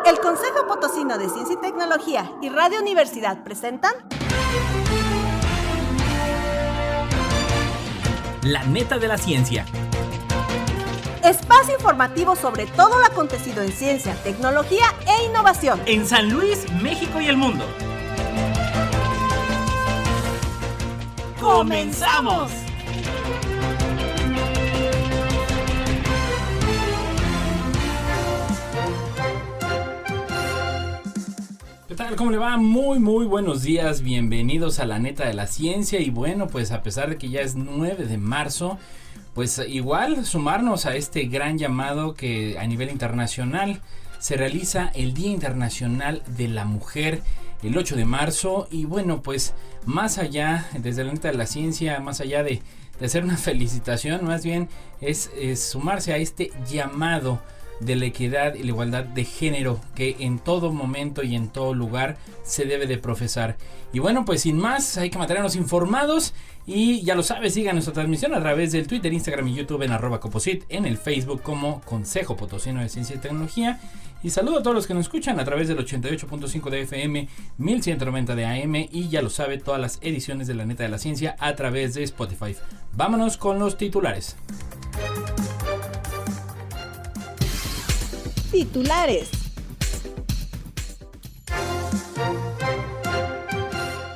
El Consejo Potosino de Ciencia y Tecnología y Radio Universidad presentan La Neta de la Ciencia. Espacio informativo sobre todo lo acontecido en ciencia, tecnología e innovación En San Luis, México y el mundo. ¡Comenzamos! ¿Qué tal? ¿Cómo le va? Muy buenos días, bienvenidos a La Neta de la Ciencia. Y bueno, pues a pesar de que ya es 9 de marzo, pues igual sumarnos a este gran llamado que a nivel internacional se realiza el Día Internacional de la Mujer el 8 de marzo. Y bueno, pues más allá, desde La Neta de la Ciencia, más allá de hacer una felicitación, más bien es sumarse a este llamado de la equidad y la igualdad de género que en todo momento y en todo lugar se debe de profesar. Y bueno, pues sin más, hay que mantenernos informados y ya lo sabes, sigan nuestra transmisión a través del Twitter, Instagram y YouTube en @coposit, en el Facebook como Consejo Potosino de Ciencia y Tecnología. Y saludo a todos los que nos escuchan a través del 88.5 de FM, 1190 de AM y ya lo sabe, todas las ediciones de La Neta de la Ciencia a través de Spotify. Vámonos con los titulares. Titulares.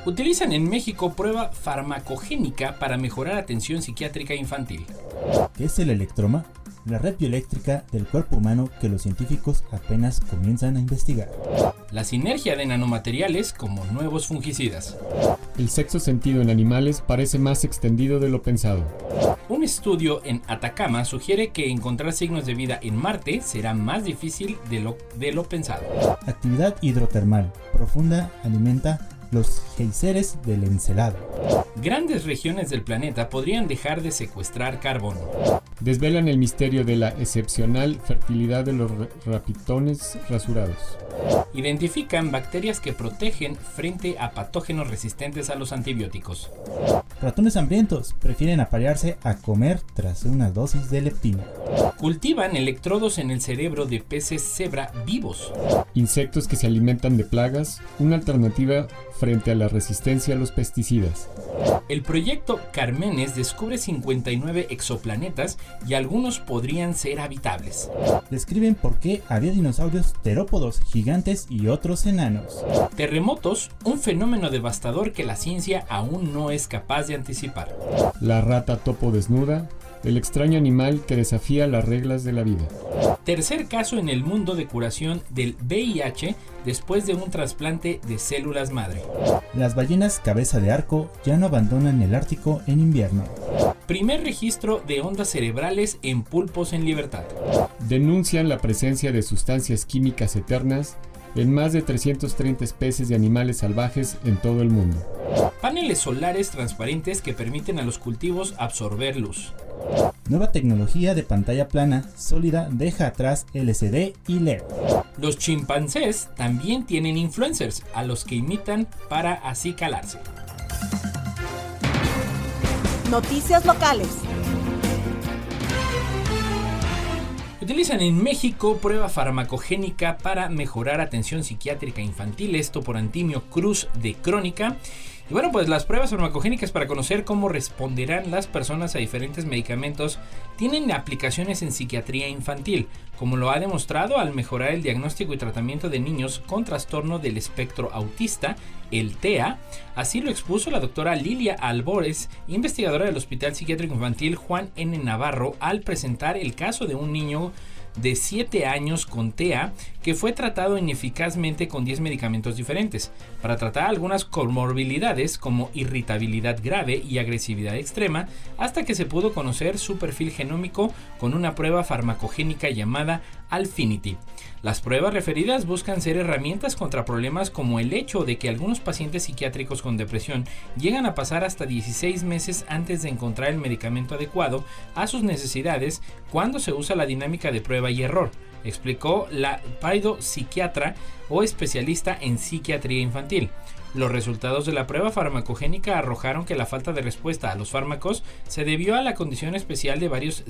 Utilizan en México prueba farmacogénica para mejorar atención psiquiátrica infantil. ¿Qué es el electroma? La red bioeléctrica del cuerpo humano que los científicos apenas comienzan a investigar. La sinergia de nanomateriales como nuevos fungicidas. El sexto sentido en animales parece más extendido de lo pensado. Un estudio en Atacama sugiere que encontrar signos de vida en Marte será más difícil de lo pensado. Actividad hidrotermal profunda alimenta los géiseres del Encelado. Grandes regiones del planeta podrían dejar de secuestrar carbono. Desvelan el misterio de la excepcional fertilidad de los rapitones rasurados. Identifican bacterias que protegen frente a patógenos resistentes a los antibióticos. Ratones hambrientos prefieren aparearse a comer tras una dosis de leptina. Cultivan electrodos en el cerebro de peces cebra vivos. Insectos que se alimentan de plagas, una alternativa frente a la resistencia a los pesticidas. El proyecto Carmenes descubre 59 exoplanetas y algunos podrían ser habitables. Describen por qué había dinosaurios terópodos gigantes y otros enanos. Terremotos, un fenómeno devastador que la ciencia aún no es capaz de anticipar. La rata topo desnuda, el extraño animal que desafía las reglas de la vida. Tercer caso en el mundo de curación del VIH después de un trasplante de células madre. Las ballenas cabeza de arco ya no abandonan el Ártico en invierno. Primer registro de ondas cerebrales en pulpos en libertad. Denuncian la presencia de sustancias químicas eternas en más de 330 especies de animales salvajes en todo el mundo. Paneles solares transparentes que permiten a los cultivos absorber luz. Nueva tecnología de pantalla plana sólida deja atrás LCD y LED. Los chimpancés también tienen influencers a los que imitan para así calarse. Noticias locales. Utilizan en México prueba farmacogénica para mejorar atención psiquiátrica infantil, esto por Antimio Cruz de Crónica. Y bueno, pues las pruebas farmacogénicas para conocer cómo responderán las personas a diferentes medicamentos tienen aplicaciones en psiquiatría infantil, como lo ha demostrado al mejorar el diagnóstico y tratamiento de niños con trastorno del espectro autista, el TEA. Así lo expuso la doctora Lilia Albores, investigadora del Hospital Psiquiátrico Infantil Juan N. Navarro, al presentar el caso de un niño de 7 años con TEA que fue tratado ineficazmente con 10 medicamentos diferentes para tratar algunas comorbilidades como irritabilidad grave y agresividad extrema, hasta que se pudo conocer su perfil genómico con una prueba farmacogénica llamada Alphinity. Las pruebas referidas buscan ser herramientas contra problemas como el hecho de que algunos pacientes psiquiátricos con depresión llegan a pasar hasta 16 meses antes de encontrar el medicamento adecuado a sus necesidades cuando se usa la dinámica de prueba y error, explicó la psiquiatra o especialista en psiquiatría infantil. Los resultados de la prueba farmacogénica arrojaron que la falta de respuesta a los fármacos se debió a la condición especial de varios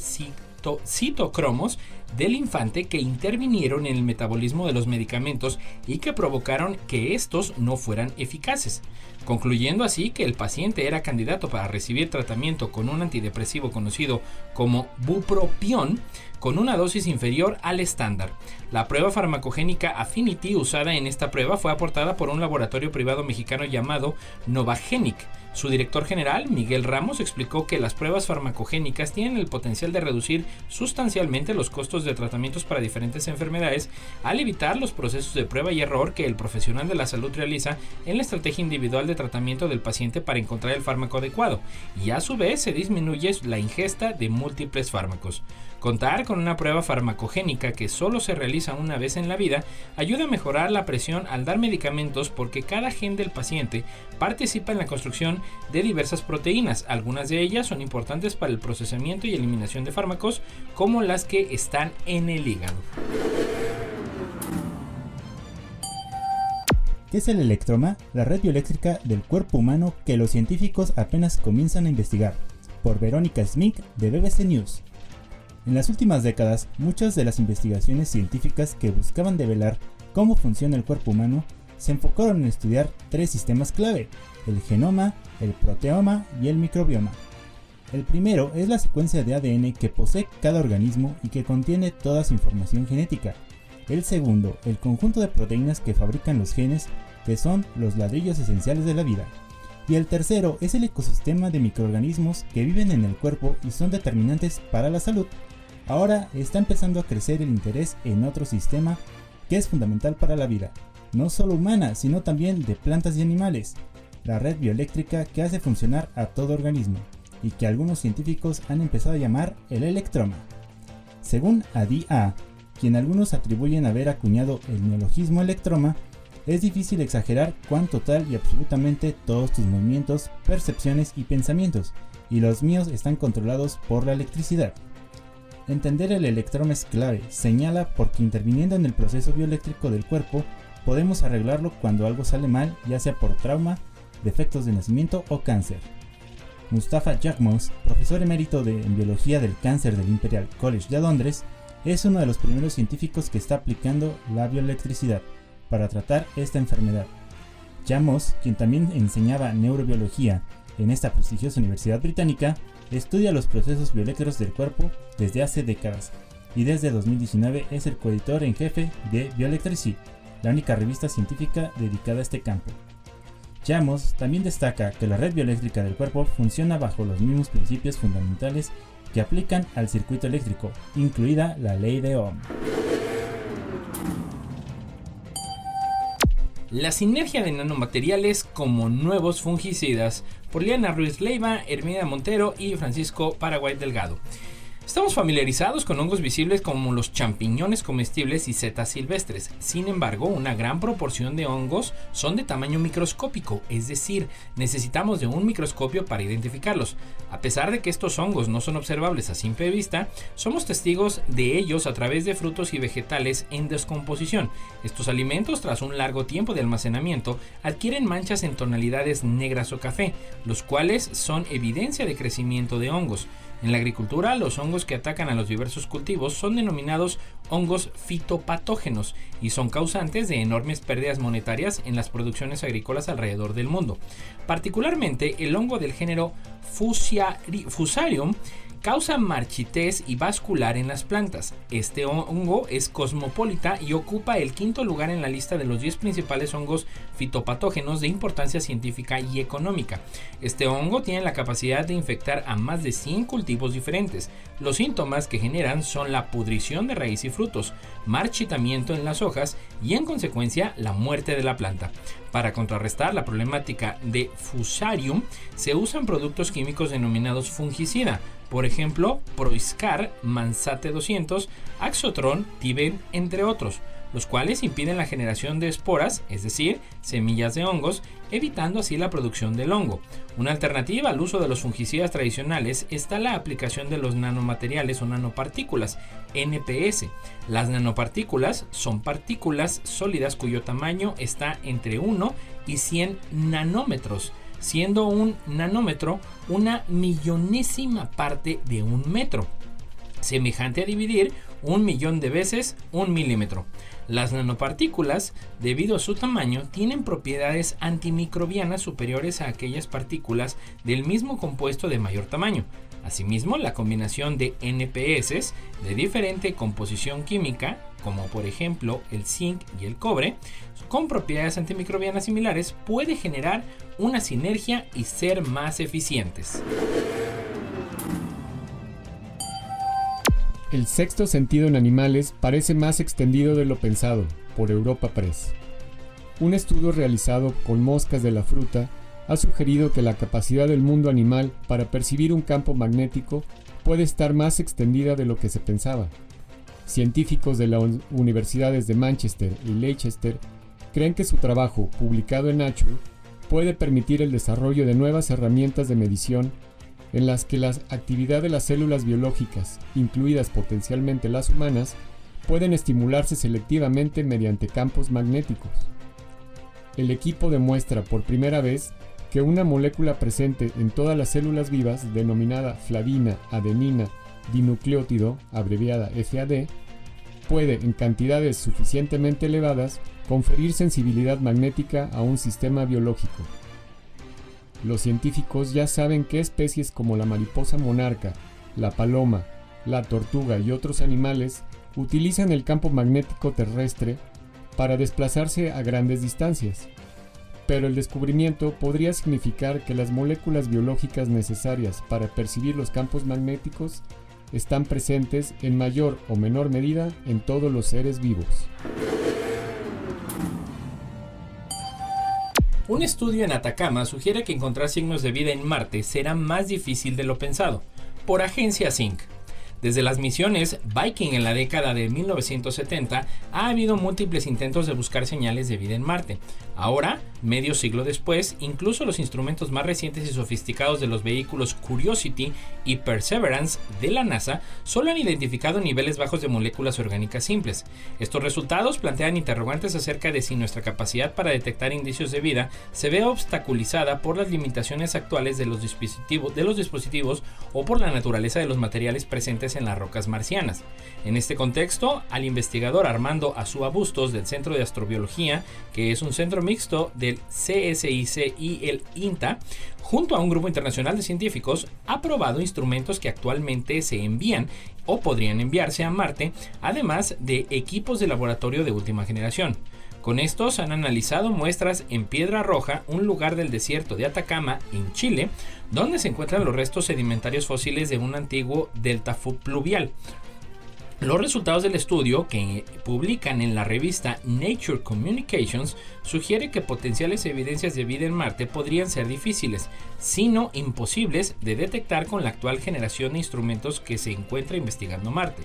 citocromos del infante que intervinieron en el metabolismo de los medicamentos y que provocaron que estos no fueran eficaces, concluyendo así que el paciente era candidato para recibir tratamiento con un antidepresivo conocido como bupropión con una dosis inferior al estándar. La prueba farmacogénica Affinity usada en esta prueba fue aportada por un laboratorio privado mexicano llamado Novagenic. Su director general, Miguel Ramos, explicó que las pruebas farmacogénicas tienen el potencial de reducir sustancialmente los costos de tratamientos para diferentes enfermedades al evitar los procesos de prueba y error que el profesional de la salud realiza en la estrategia individual de tratamiento del paciente para encontrar el fármaco adecuado, y a su vez se disminuye la ingesta de múltiples fármacos. Contar con una prueba farmacogénica que solo se realiza una vez en la vida ayuda a mejorar la presión al dar medicamentos porque cada gen del paciente participa en la construcción de diversas proteínas. Algunas de ellas son importantes para el procesamiento y eliminación de fármacos, como las que están en el hígado. ¿Qué es el electroma? La red bioeléctrica del cuerpo humano que los científicos apenas comienzan a investigar. Por Verónica Smith de BBC News. En las últimas décadas, muchas de las investigaciones científicas que buscaban develar cómo funciona el cuerpo humano se enfocaron en estudiar tres sistemas clave: el genoma, el proteoma y el microbioma. El primero es la secuencia de ADN que posee cada organismo y que contiene toda su información genética. El segundo, el conjunto de proteínas que fabrican los genes, que son los ladrillos esenciales de la vida. Y el tercero es el ecosistema de microorganismos que viven en el cuerpo y son determinantes para la salud. Ahora está empezando a crecer el interés en otro sistema que es fundamental para la vida, no solo humana, sino también de plantas y animales: la red bioeléctrica que hace funcionar a todo organismo, y que algunos científicos han empezado a llamar el electroma. Según Adi A., quien algunos atribuyen a haber acuñado el neologismo electroma, es difícil exagerar cuán total y absolutamente todos tus movimientos, percepciones y pensamientos, y los míos están controlados por la electricidad. Entender el electroma es clave, señala, porque interviniendo en el proceso bioeléctrico del cuerpo, podemos arreglarlo cuando algo sale mal, ya sea por trauma, defectos de nacimiento o cáncer. Mustafa Jagmos, profesor emérito en biología del cáncer del Imperial College de Londres, es uno de los primeros científicos que está aplicando la bioelectricidad para tratar esta enfermedad. Jagmos, quien también enseñaba neurobiología en esta prestigiosa universidad británica, estudia los procesos bioeléctricos del cuerpo desde hace décadas y desde 2019 es el coeditor en jefe de Bioelectricity, la única revista científica dedicada a este campo. Jagmos también destaca que la red bioeléctrica del cuerpo funciona bajo los mismos principios fundamentales que aplican al circuito eléctrico, incluida la ley de Ohm. La sinergia de nanomateriales como nuevos fungicidas, por Liana Ruiz Leiva, Hermida Montero y Francisco Paraguay Delgado. Estamos familiarizados con hongos visibles como los champiñones comestibles y setas silvestres. Sin embargo, una gran proporción de hongos son de tamaño microscópico, es decir, necesitamos de un microscopio para identificarlos. A pesar de que estos hongos no son observables a simple vista, somos testigos de ellos a través de frutos y vegetales en descomposición. Estos alimentos, tras un largo tiempo de almacenamiento, adquieren manchas en tonalidades negras o café, los cuales son evidencia de crecimiento de hongos. En la agricultura, los hongos que atacan a los diversos cultivos son denominados hongos fitopatógenos y son causantes de enormes pérdidas monetarias en las producciones agrícolas alrededor del mundo. Particularmente, el hongo del género Fusarium causa marchitez y vascular en las plantas. Este hongo es cosmopolita y ocupa el quinto lugar en la lista de los 10 principales hongos fitopatógenos de importancia científica y económica. Este hongo tiene la capacidad de infectar a más de 100 cultivos diferentes. Los síntomas que generan son la pudrición de raíz y frutos, marchitamiento en las hojas y, en consecuencia, la muerte de la planta. Para contrarrestar la problemática de Fusarium, se usan productos químicos denominados fungicida, por ejemplo, Proiscar, Mansate 200, Axotron, Tiben, entre otros. los cuales impiden la generación de esporas, es decir, semillas de hongos, evitando así la producción del hongo. Una alternativa al uso de los fungicidas tradicionales está la aplicación de los nanomateriales o nanopartículas, NPS. Las nanopartículas son partículas sólidas cuyo tamaño está entre 1 y 100 nanómetros, siendo un nanómetro una millonésima parte de un metro, semejante a dividir 1.000.000 de veces 1 milímetro. Las nanopartículas, debido a su tamaño, tienen propiedades antimicrobianas superiores a aquellas partículas del mismo compuesto de mayor tamaño. Asimismo, la combinación de NPS de diferente composición química, como por ejemplo el zinc y el cobre, con propiedades antimicrobianas similares, puede generar una sinergia y ser más eficientes. El sexto sentido en animales parece más extendido de lo pensado, por Europa Press. Un estudio realizado con moscas de la fruta ha sugerido que la capacidad del mundo animal para percibir un campo magnético puede estar más extendida de lo que se pensaba. Científicos de las universidades de Manchester y Leicester creen que su trabajo, publicado en Nature, puede permitir el desarrollo de nuevas herramientas de medición en las que la actividad de las células biológicas, incluidas potencialmente las humanas, pueden estimularse selectivamente mediante campos magnéticos. El equipo demuestra por primera vez que una molécula presente en todas las células vivas, denominada flavina adenina dinucleótido, abreviada FAD, puede, en cantidades suficientemente elevadas, conferir sensibilidad magnética a un sistema biológico. Los científicos ya saben que especies como la mariposa monarca, la paloma, la tortuga y otros animales utilizan el campo magnético terrestre para desplazarse a grandes distancias. Pero el descubrimiento podría significar que las moléculas biológicas necesarias para percibir los campos magnéticos están presentes en mayor o menor medida en todos los seres vivos. Un estudio en Atacama sugiere que encontrar signos de vida en Marte será más difícil de lo pensado, por Agencia Zinc. Desde las misiones Viking en la década de 1970 ha habido múltiples intentos de buscar señales de vida en Marte. Ahora, medio siglo después, incluso los instrumentos más recientes y sofisticados de los vehículos Curiosity y Perseverance de la NASA solo han identificado niveles bajos de moléculas orgánicas simples. Estos resultados plantean interrogantes acerca de si nuestra capacidad para detectar indicios de vida se ve obstaculizada por las limitaciones actuales de los dispositivos o por la naturaleza de los materiales presentes en las rocas marcianas. En este contexto, al investigador Armando Azúa Bustos del Centro de Astrobiología, que es un centro mixto del CSIC y el INTA, junto a un grupo internacional de científicos, ha probado instrumentos que actualmente se envían o podrían enviarse a Marte, además de equipos de laboratorio de última generación. Con estos han analizado muestras en Piedra Roja, un lugar del desierto de Atacama, en Chile, donde se encuentran los restos sedimentarios fósiles de un antiguo delta pluvial. Los resultados del estudio, que publican en la revista Nature Communications, sugiere que potenciales evidencias de vida en Marte podrían ser difíciles, sino imposibles de detectar con la actual generación de instrumentos que se encuentra investigando Marte.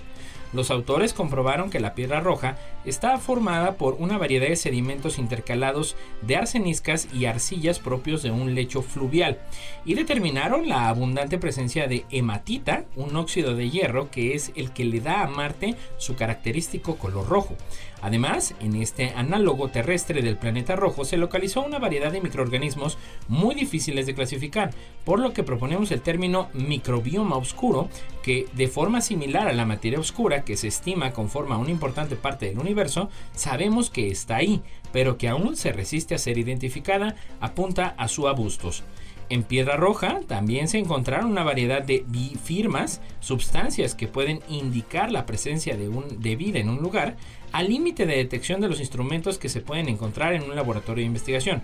Los autores comprobaron que la Piedra Roja está formada por una variedad de sedimentos intercalados de areniscas y arcillas propios de un lecho fluvial, y determinaron la abundante presencia de hematita, un óxido de hierro que es el que le da a Marte su característico color rojo. Además, en este análogo terrestre del planeta rojo se localizó una variedad de microorganismos muy difíciles de clasificar, por lo que proponemos el término microbioma oscuro, que de forma similar a la materia oscura que se estima conforma una importante parte del universo, sabemos que está ahí, pero que aún se resiste a ser identificada, apunta Azúa Bustos. En Piedra Roja también se encontraron una variedad de bifirmas, sustancias que pueden indicar la presencia de vida en un lugar, al límite de detección de los instrumentos que se pueden encontrar en un laboratorio de investigación.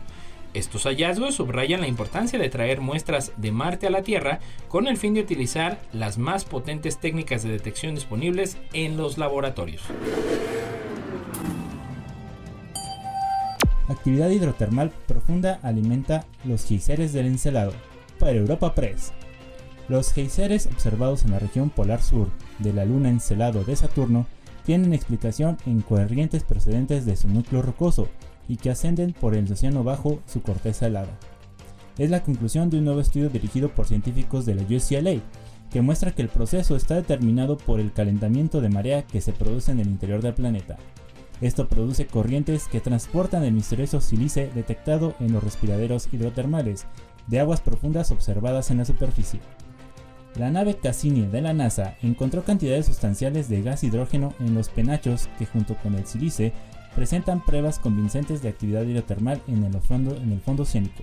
Estos hallazgos subrayan la importancia de traer muestras de Marte a la Tierra con el fin de utilizar las más potentes técnicas de detección disponibles en los laboratorios. Actividad hidrotermal profunda alimenta los géiseres del Encelado. Para Europa Press. Los géiseres observados en la región polar sur de la luna Encelado de Saturno tienen explicación en corrientes procedentes de su núcleo rocoso y que ascenden por el océano bajo su corteza helada. Es la conclusión de un nuevo estudio dirigido por científicos de la UCLA, que muestra que el proceso está determinado por el calentamiento de marea que se produce en el interior del planeta. Esto produce corrientes que transportan el misterioso sílice detectado en los respiraderos hidrotermales de aguas profundas observadas en la superficie. La nave Cassini de la NASA encontró cantidades sustanciales de gas hidrógeno en los penachos que, junto con el sílice, presentan pruebas convincentes de actividad hidrotermal en el fondo oceánico.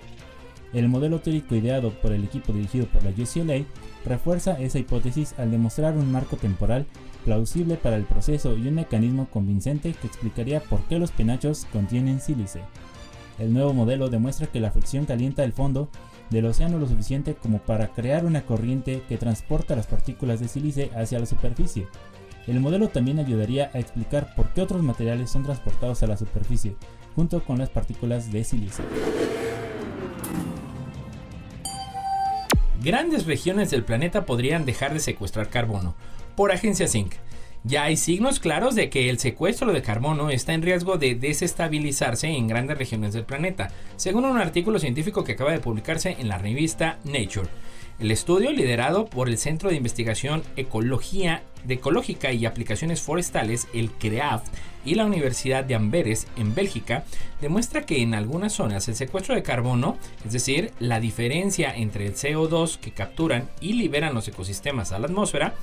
El modelo teórico ideado por el equipo dirigido por la UCLA refuerza esa hipótesis al demostrar un marco temporal plausible para el proceso y un mecanismo convincente que explicaría por qué los penachos contienen sílice. El nuevo modelo demuestra que la fricción calienta el fondo del océano lo suficiente como para crear una corriente que transporta las partículas de sílice hacia la superficie. El modelo también ayudaría a explicar por qué otros materiales son transportados a la superficie, junto con las partículas de sílice. Grandes regiones del planeta podrían dejar de secuestrar carbono. Por Agencia Zinc. Ya hay signos claros de que el secuestro de carbono está en riesgo de desestabilizarse en grandes regiones del planeta, según un artículo científico que acaba de publicarse en la revista Nature. El estudio, liderado por el Centro de Investigación Ecológica y Aplicaciones Forestales, el CREAFT, y la Universidad de Amberes, en Bélgica, demuestra que en algunas zonas el secuestro de carbono, es decir, la diferencia entre el CO2 que capturan y liberan los ecosistemas a la atmósfera,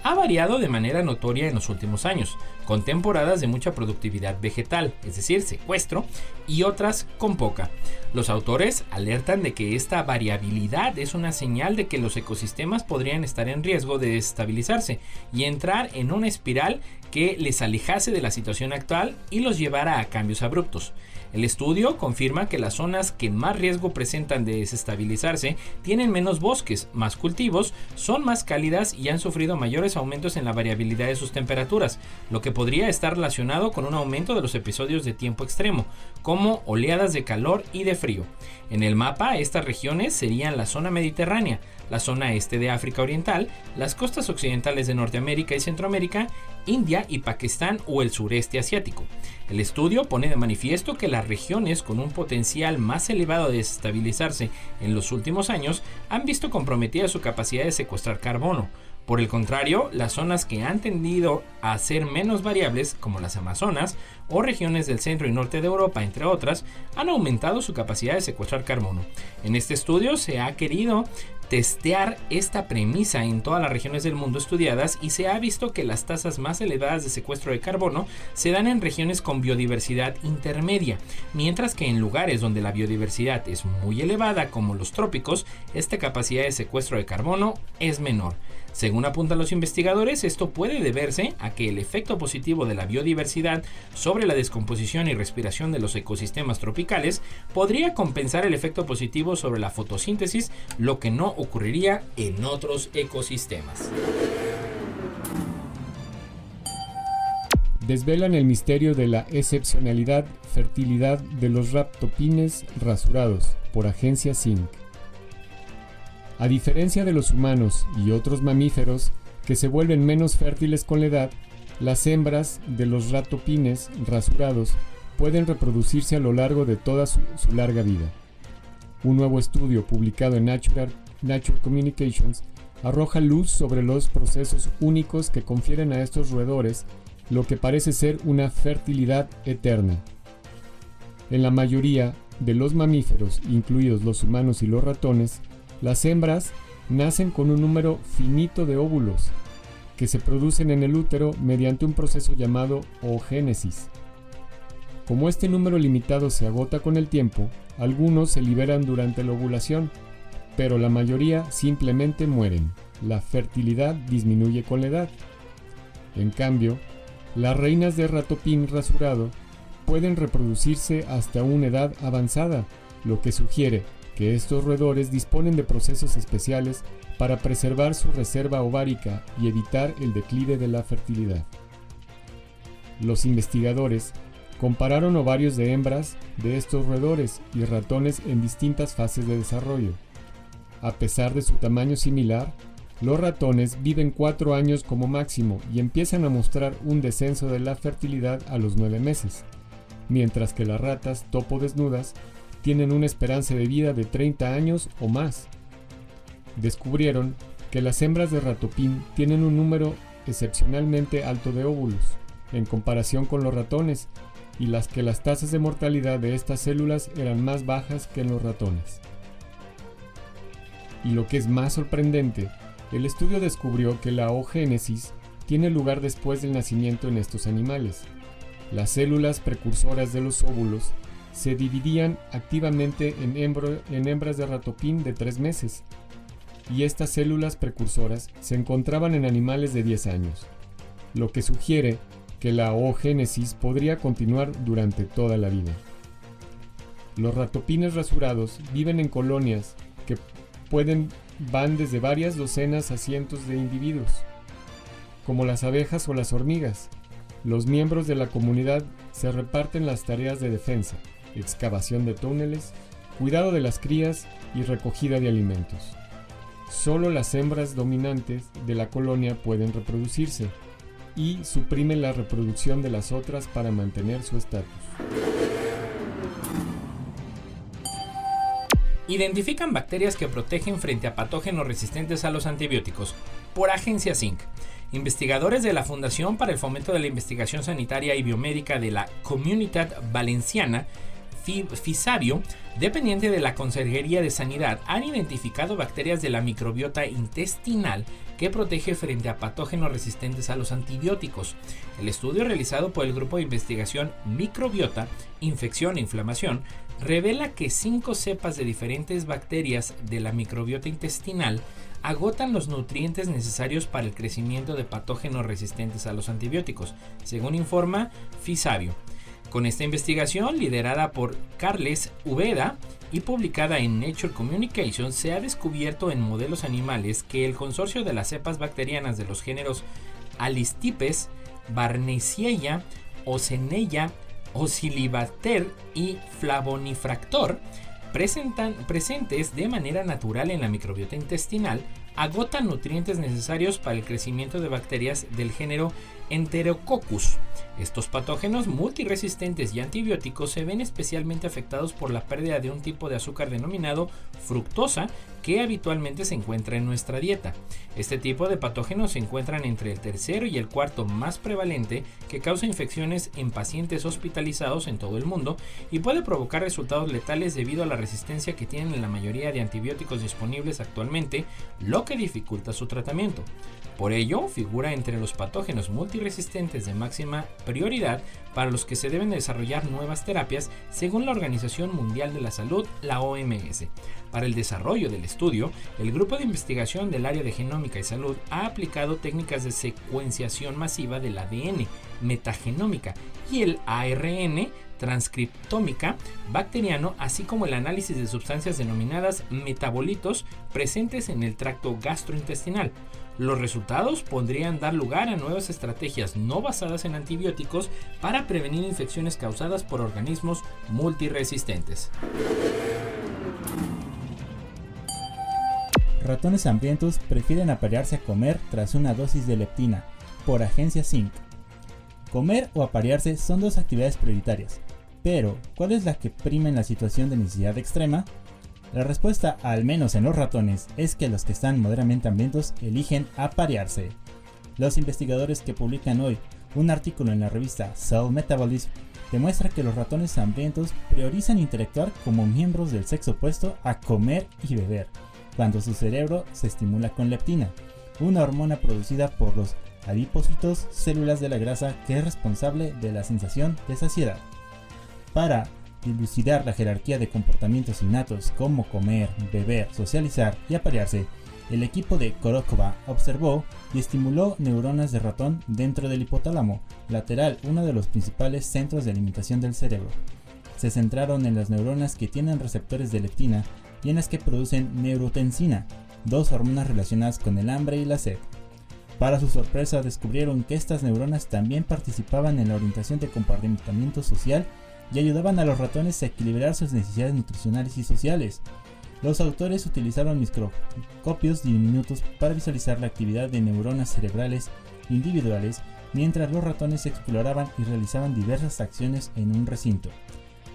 ha variado de manera notoria en los últimos años, con temporadas de mucha productividad vegetal, es decir, secuestro, y otras con poca. Los autores alertan de que esta variabilidad es una señal de que los ecosistemas podrían estar en riesgo de desestabilizarse y entrar en una espiral que les alejase de la situación actual y los llevara a cambios abruptos. El estudio confirma que las zonas que más riesgo presentan de desestabilizarse tienen menos bosques, más cultivos, son más cálidas y han sufrido mayores aumentos en la variabilidad de sus temperaturas, lo que podría estar relacionado con un aumento de los episodios de tiempo extremo, como oleadas de calor y de frío. En el mapa, estas regiones serían la zona mediterránea, la zona este de África Oriental, las costas occidentales de Norteamérica y Centroamérica, India y Pakistán o el sureste asiático. El estudio pone de manifiesto que las regiones con un potencial más elevado de desestabilizarse en los últimos años han visto comprometida su capacidad de secuestrar carbono. Por el contrario, las zonas que han tendido a ser menos variables, como las Amazonas o regiones del centro y norte de Europa, entre otras, han aumentado su capacidad de secuestrar carbono. En este estudio se ha querido testear esta premisa en todas las regiones del mundo estudiadas y se ha visto que las tasas más elevadas de secuestro de carbono se dan en regiones con biodiversidad intermedia, mientras que en lugares donde la biodiversidad es muy elevada, como los trópicos, esta capacidad de secuestro de carbono es menor. Según apuntan los investigadores, esto puede deberse a que el efecto positivo de la biodiversidad sobre la descomposición y respiración de los ecosistemas tropicales podría compensar el efecto positivo sobre la fotosíntesis, lo que no ocurriría en otros ecosistemas. Desvelan el misterio de la excepcionalidad fertilidad de los raptopines rasurados, por Agencia Zinc. A diferencia de los humanos y otros mamíferos que se vuelven menos fértiles con la edad, las hembras de los ratopines rasurados pueden reproducirse a lo largo de toda su larga vida. Un nuevo estudio publicado en Nature Communications arroja luz sobre los procesos únicos que confieren a estos roedores lo que parece ser una fertilidad eterna. En la mayoría de los mamíferos, incluidos los humanos y los ratones, las hembras nacen con un número finito de óvulos que se producen en el útero mediante un proceso llamado oogénesis. Como este número limitado se agota con el tiempo, algunos se liberan durante la ovulación, pero la mayoría simplemente mueren. La fertilidad disminuye con la edad. En cambio, las reinas de ratopín rasurado pueden reproducirse hasta una edad avanzada, lo que sugiere que estos roedores disponen de procesos especiales para preservar su reserva ovárica y evitar el declive de la fertilidad. Los investigadores compararon ovarios de hembras de estos roedores y ratones en distintas fases de desarrollo. A pesar de su tamaño similar, Los ratones viven 4 años como máximo y empiezan a mostrar un descenso de la fertilidad a los 9 meses, mientras que las ratas topo desnudas tienen una esperanza de vida de 30 años o más. Descubrieron que las hembras de ratopín tienen un número excepcionalmente alto de óvulos en comparación con los ratones, y las tasas de mortalidad de estas células eran más bajas que en los ratones. Y lo que es más sorprendente, el estudio descubrió que la oogénesis tiene lugar después del nacimiento en estos animales. Las células precursoras de los óvulos se dividían activamente en hembras de ratopín de 3 meses, y estas células precursoras se encontraban en animales de 10 años, lo que sugiere que la oogénesis podría continuar durante toda la vida. Los ratopines rasurados viven en colonias que van desde varias docenas a cientos de individuos. Como las abejas o las hormigas, los miembros de la comunidad se reparten las tareas de defensa, excavación de túneles, cuidado de las crías y recogida de alimentos. Solo las hembras dominantes de la colonia pueden reproducirse y suprimen la reproducción de las otras para mantener su estatus. Identifican bacterias que protegen frente a patógenos resistentes a los antibióticos, por Agencia Zinc. Investigadores de la Fundación para el Fomento de la Investigación Sanitaria y Biomédica de la Comunitat Valenciana, FISABIO, dependiente de la Consejería de Sanidad, han identificado bacterias de la microbiota intestinal que protege frente a patógenos resistentes a los antibióticos. El estudio realizado por el Grupo de Investigación Microbiota, Infección e Inflamación revela que 5 cepas de diferentes bacterias de la microbiota intestinal agotan los nutrientes necesarios para el crecimiento de patógenos resistentes a los antibióticos, según informa FISABIO. Con esta investigación, liderada por Carles Ubeda y publicada en Nature Communications, se ha descubierto en modelos animales que el consorcio de las cepas bacterianas de los géneros Alistipes, Barnesiella, Ocenella, Osilibacter y Flavonifractor, presentes de manera natural en la microbiota intestinal, agotan nutrientes necesarios para el crecimiento de bacterias del género Enterococcus. Estos patógenos multiresistentes y antibióticos se ven especialmente afectados por la pérdida de un tipo de azúcar denominado fructosa que habitualmente se encuentra en nuestra dieta. Este tipo de patógenos se encuentran entre el tercero y el cuarto más prevalente, que causa infecciones en pacientes hospitalizados en todo el mundo y puede provocar resultados letales debido a la resistencia que tienen la mayoría de antibióticos disponibles actualmente, lo que dificulta su tratamiento. Por ello, figura entre los patógenos multiresistentes de máxima prioridad para los que se deben desarrollar nuevas terapias, según la Organización Mundial de la Salud, la OMS. Para el desarrollo del estudio, el Grupo de Investigación del Área de Genómica y Salud ha aplicado técnicas de secuenciación masiva del ADN, metagenómica y el ARN, transcriptómica bacteriano, así como el análisis de sustancias denominadas metabolitos presentes en el tracto gastrointestinal. Los resultados podrían dar lugar a nuevas estrategias no basadas en antibióticos para prevenir infecciones causadas por organismos multiresistentes. Ratones hambrientos prefieren aparearse a comer tras una dosis de leptina, por Agencia Zinc. Comer o aparearse son 2 actividades prioritarias, pero ¿cuál es la que prima en la situación de necesidad extrema? La respuesta, al menos en los ratones, es que los que están moderadamente hambrientos eligen aparearse. Los investigadores que publican hoy un artículo en la revista Cell Metabolism demuestra que los ratones hambrientos priorizan interactuar como miembros del sexo opuesto a comer y beber, cuando su cerebro se estimula con leptina, una hormona producida por los adipocitos, células de la grasa que es responsable de la sensación de saciedad. Para dilucidar la jerarquía de comportamientos innatos como comer, beber, socializar y aparearse, el equipo de Korokova observó y estimuló neuronas de ratón dentro del hipotálamo lateral, uno de los principales centros de alimentación del cerebro. Se centraron en las neuronas que tienen receptores de leptina y en las que producen neurotensina, 2 hormonas relacionadas con el hambre y la sed. Para su sorpresa, descubrieron que estas neuronas también participaban en la orientación de comportamiento social y ayudaban a los ratones a equilibrar sus necesidades nutricionales y sociales. Los autores utilizaron microscopios diminutos para visualizar la actividad de neuronas cerebrales individuales mientras los ratones exploraban y realizaban diversas acciones en un recinto.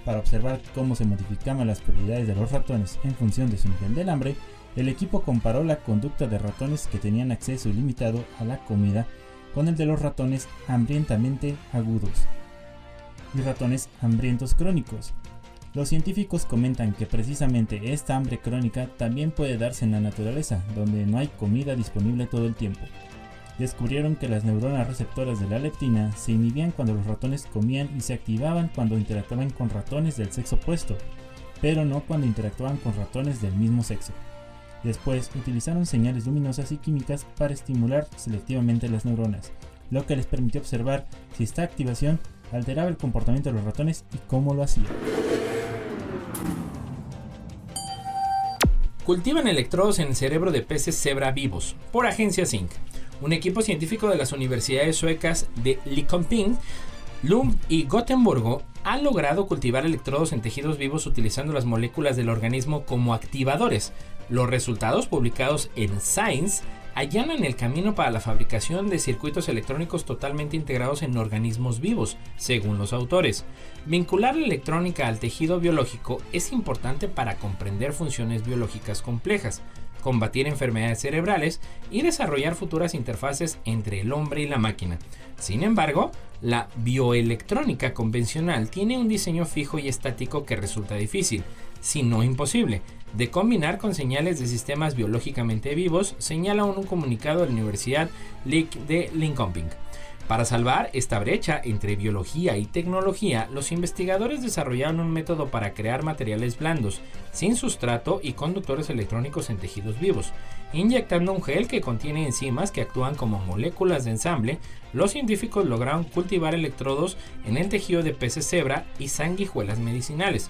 Para observar cómo se modificaban las prioridades de los ratones en función de su nivel del hambre, el equipo comparó la conducta de ratones que tenían acceso ilimitado a la comida con el de los ratones hambrientamente agudos y ratones hambrientos crónicos. Los científicos comentan que precisamente esta hambre crónica también puede darse en la naturaleza, donde no hay comida disponible todo el tiempo. Descubrieron que las neuronas receptoras de la leptina se inhibían cuando los ratones comían y se activaban cuando interactuaban con ratones del sexo opuesto, pero no cuando interactuaban con ratones del mismo sexo. Después utilizaron señales luminosas y químicas para estimular selectivamente las neuronas, lo que les permitió observar si esta activación alteraba el comportamiento de los ratones y cómo lo hacía. Cultivan electrodos en el cerebro de peces cebra vivos, por Agencia Zinc. Un equipo científico de las universidades suecas de Linköping, Lund y Gotemburgo ha logrado cultivar electrodos en tejidos vivos utilizando las moléculas del organismo como activadores. Los resultados, publicados en Science, allanan el camino para la fabricación de circuitos electrónicos totalmente integrados en organismos vivos, según los autores. Vincular la electrónica al tejido biológico es importante para comprender funciones biológicas complejas, combatir enfermedades cerebrales y desarrollar futuras interfaces entre el hombre y la máquina. Sin embargo, la bioelectrónica convencional tiene un diseño fijo y estático que resulta difícil, si no imposible, de combinar con señales de sistemas biológicamente vivos, señala un comunicado de la Universidad de Linköping. Para salvar esta brecha entre biología y tecnología, los investigadores desarrollaron un método para crear materiales blandos, sin sustrato y conductores electrónicos en tejidos vivos. Inyectando un gel que contiene enzimas que actúan como moléculas de ensamble, los científicos lograron cultivar electrodos en el tejido de peces cebra y sanguijuelas medicinales.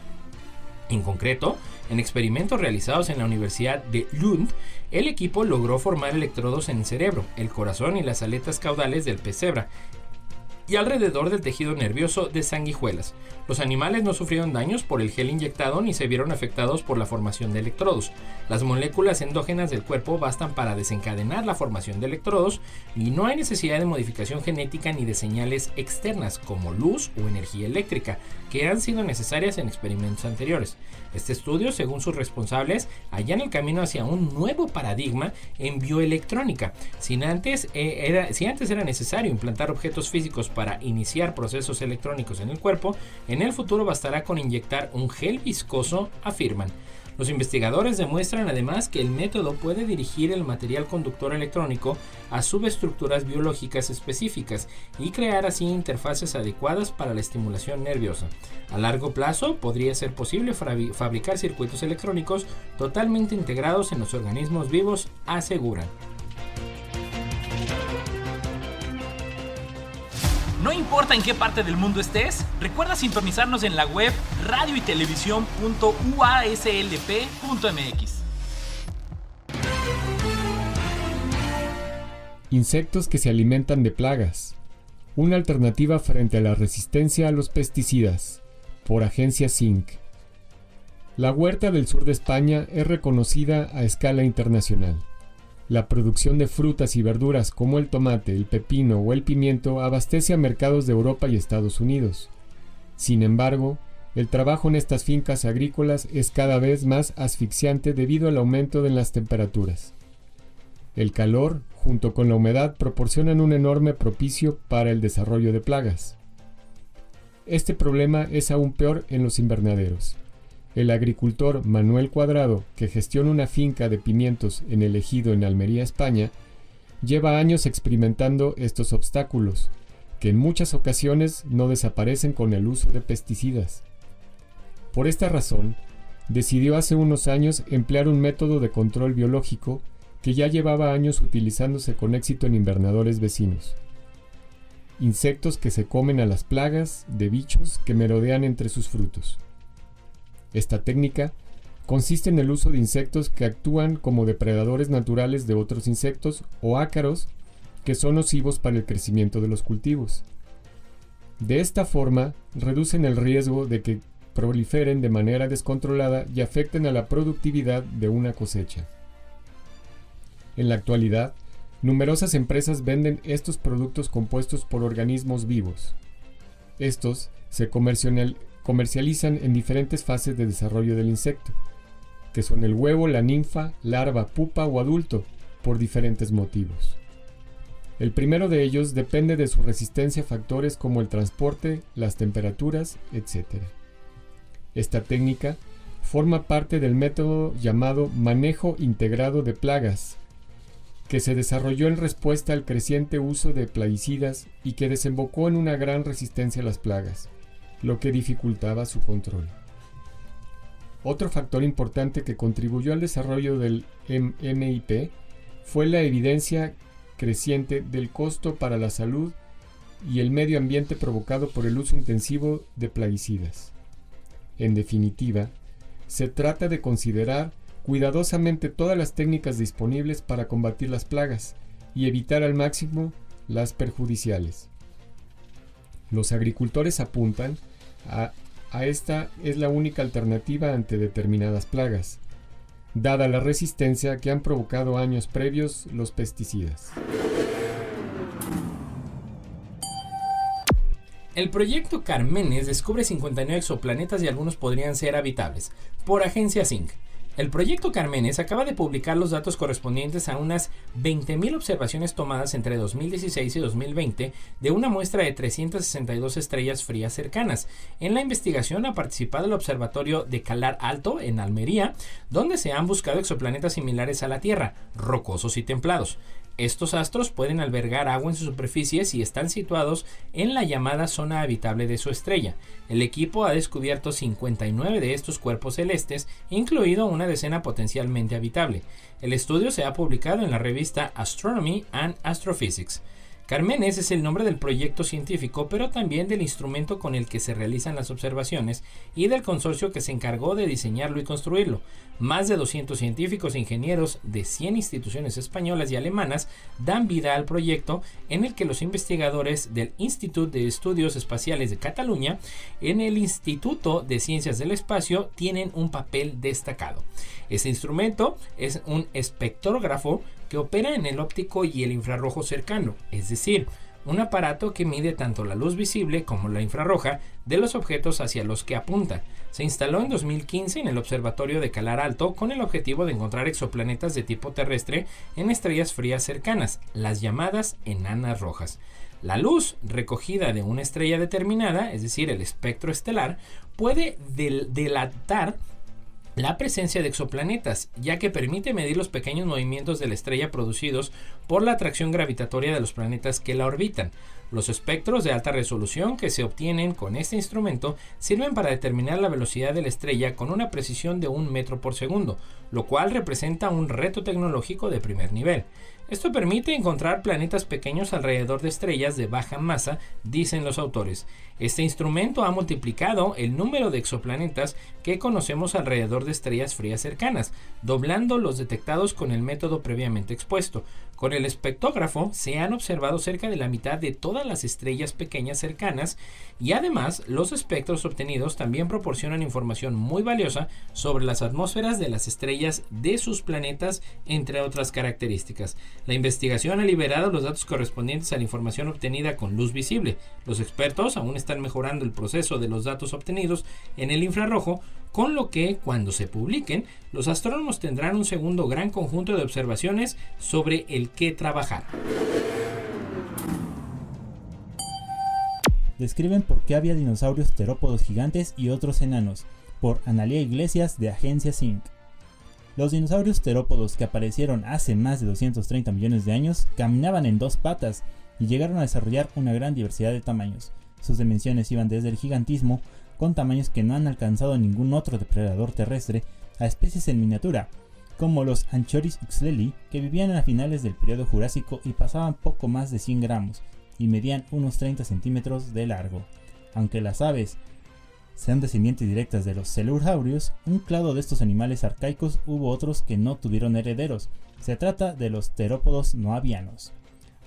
En concreto, en experimentos realizados en la Universidad de Lund, el equipo logró formar electrodos en el cerebro, el corazón y las aletas caudales del pez cebra y alrededor del tejido nervioso de sanguijuelas. Los animales no sufrieron daños por el gel inyectado ni se vieron afectados por la formación de electrodos. Las moléculas endógenas del cuerpo bastan para desencadenar la formación de electrodos y no hay necesidad de modificación genética ni de señales externas como luz o energía eléctrica que han sido necesarias en experimentos anteriores. Este estudio, según sus responsables, allana el camino hacia un nuevo paradigma en bioelectrónica. Si antes era necesario implantar objetos físicos para iniciar procesos electrónicos en el cuerpo, en el futuro bastará con inyectar un gel viscoso, afirman. Los investigadores demuestran además que el método puede dirigir el material conductor electrónico a subestructuras biológicas específicas y crear así interfaces adecuadas para la estimulación nerviosa. A largo plazo podría ser posible fabricar circuitos electrónicos totalmente integrados en los organismos vivos, aseguran. No importa en qué parte del mundo estés, recuerda sintonizarnos en la web radioytelevisión.uaslp.mx. Insectos que se alimentan de plagas. Una alternativa frente a la resistencia a los pesticidas. Por Agencia Zinc. La huerta del sur de España es reconocida a escala internacional. La producción de frutas y verduras como el tomate, el pepino o el pimiento abastece a mercados de Europa y Estados Unidos. Sin embargo, el trabajo en estas fincas agrícolas es cada vez más asfixiante debido al aumento de las temperaturas. El calor, junto con la humedad, proporcionan un enorme propicio para el desarrollo de plagas. Este problema es aún peor en los invernaderos. El agricultor Manuel Cuadrado, que gestiona una finca de pimientos en El Ejido, en Almería, España, lleva años experimentando estos obstáculos, que en muchas ocasiones no desaparecen con el uso de pesticidas. Por esta razón, decidió hace unos años emplear un método de control biológico que ya llevaba años utilizándose con éxito en invernadores vecinos. Insectos que se comen a las plagas de bichos que merodean entre sus frutos. Esta técnica consiste en el uso de insectos que actúan como depredadores naturales de otros insectos o ácaros que son nocivos para el crecimiento de los cultivos. De esta forma, reducen el riesgo de que proliferen de manera descontrolada y afecten a la productividad de una cosecha. En la actualidad, numerosas empresas venden estos productos compuestos por organismos vivos. Estos se comercializan en diferentes fases de desarrollo del insecto, que son el huevo, la ninfa, larva, pupa o adulto, por diferentes motivos. El primero de ellos depende de su resistencia a factores como el transporte, las temperaturas, etc. Esta técnica forma parte del método llamado manejo integrado de plagas, que se desarrolló en respuesta al creciente uso de plaguicidas y que desembocó en una gran resistencia a las plagas, lo que dificultaba su control. Otro factor importante que contribuyó al desarrollo del MIP fue la evidencia creciente del costo para la salud y el medio ambiente provocado por el uso intensivo de plaguicidas. En definitiva, se trata de considerar cuidadosamente todas las técnicas disponibles para combatir las plagas y evitar al máximo las perjudiciales. Los agricultores apuntan a esta es la única alternativa ante determinadas plagas, dada la resistencia que han provocado años previos los pesticidas. El proyecto Carmenes descubre 59 exoplanetas y algunos podrían ser habitables, por Agencia Sync. El proyecto Carmenes acaba de publicar los datos correspondientes a unas 20.000 observaciones tomadas entre 2016 y 2020 de una muestra de 362 estrellas frías cercanas. En la investigación ha participado el Observatorio de Calar Alto en Almería, donde se han buscado exoplanetas similares a la Tierra, rocosos y templados. Estos astros pueden albergar agua en su superficie si están situados en la llamada zona habitable de su estrella. El equipo ha descubierto 59 de estos cuerpos celestes, incluido una decena potencialmente habitable. El estudio se ha publicado en la revista Astronomy and Astrophysics. Carmenes es el nombre del proyecto científico, pero también del instrumento con el que se realizan las observaciones y del consorcio que se encargó de diseñarlo y construirlo. Más de 200 científicos e ingenieros de 100 instituciones españolas y alemanas dan vida al proyecto, en el que los investigadores del Institut de Estudios Espaciales de Cataluña en el Instituto de Ciencias del Espacio tienen un papel destacado. Este instrumento es un espectrógrafo que opera en el óptico y el infrarrojo cercano, es decir, un aparato que mide tanto la luz visible como la infrarroja de los objetos hacia los que apunta. Se instaló en 2015 en el Observatorio de Calar Alto con el objetivo de encontrar exoplanetas de tipo terrestre en estrellas frías cercanas, las llamadas enanas rojas. La luz recogida de una estrella determinada, es decir, el espectro estelar, puede delatar la presencia de exoplanetas, ya que permite medir los pequeños movimientos de la estrella producidos por la atracción gravitatoria de los planetas que la orbitan. Los espectros de alta resolución que se obtienen con este instrumento sirven para determinar la velocidad de la estrella con una precisión de 1 metro por segundo, lo cual representa un reto tecnológico de primer nivel. Esto permite encontrar planetas pequeños alrededor de estrellas de baja masa, dicen los autores. Este instrumento ha multiplicado el número de exoplanetas que conocemos alrededor de estrellas frías cercanas, doblando los detectados con el método previamente expuesto. Con el espectrógrafo se han observado cerca de la mitad de todas las estrellas pequeñas cercanas y además los espectros obtenidos también proporcionan información muy valiosa sobre las atmósferas de las estrellas de sus planetas, entre otras características. La investigación ha liberado los datos correspondientes a la información obtenida con luz visible. Los expertos aún están mejorando el proceso de los datos obtenidos en el infrarrojo, con lo que, cuando se publiquen, los astrónomos tendrán un segundo gran conjunto de observaciones sobre el que trabajar. Describen por qué había dinosaurios terópodos gigantes y otros enanos, por Analía Iglesias de Agencia Sync. Los dinosaurios terópodos que aparecieron hace más de 230 millones de años caminaban en 2 patas y llegaron a desarrollar una gran diversidad de tamaños. Sus dimensiones iban desde el gigantismo, con tamaños que no han alcanzado ningún otro depredador terrestre, a especies en miniatura, como los Anchoris uxleli, que vivían a finales del periodo Jurásico y pasaban poco más de 100 gramos y medían unos 30 centímetros de largo. Aunque las aves sean descendientes directas de los Coelurosaurios, un clado de estos animales arcaicos hubo otros que no tuvieron herederos. Se trata de los terópodos no avianos.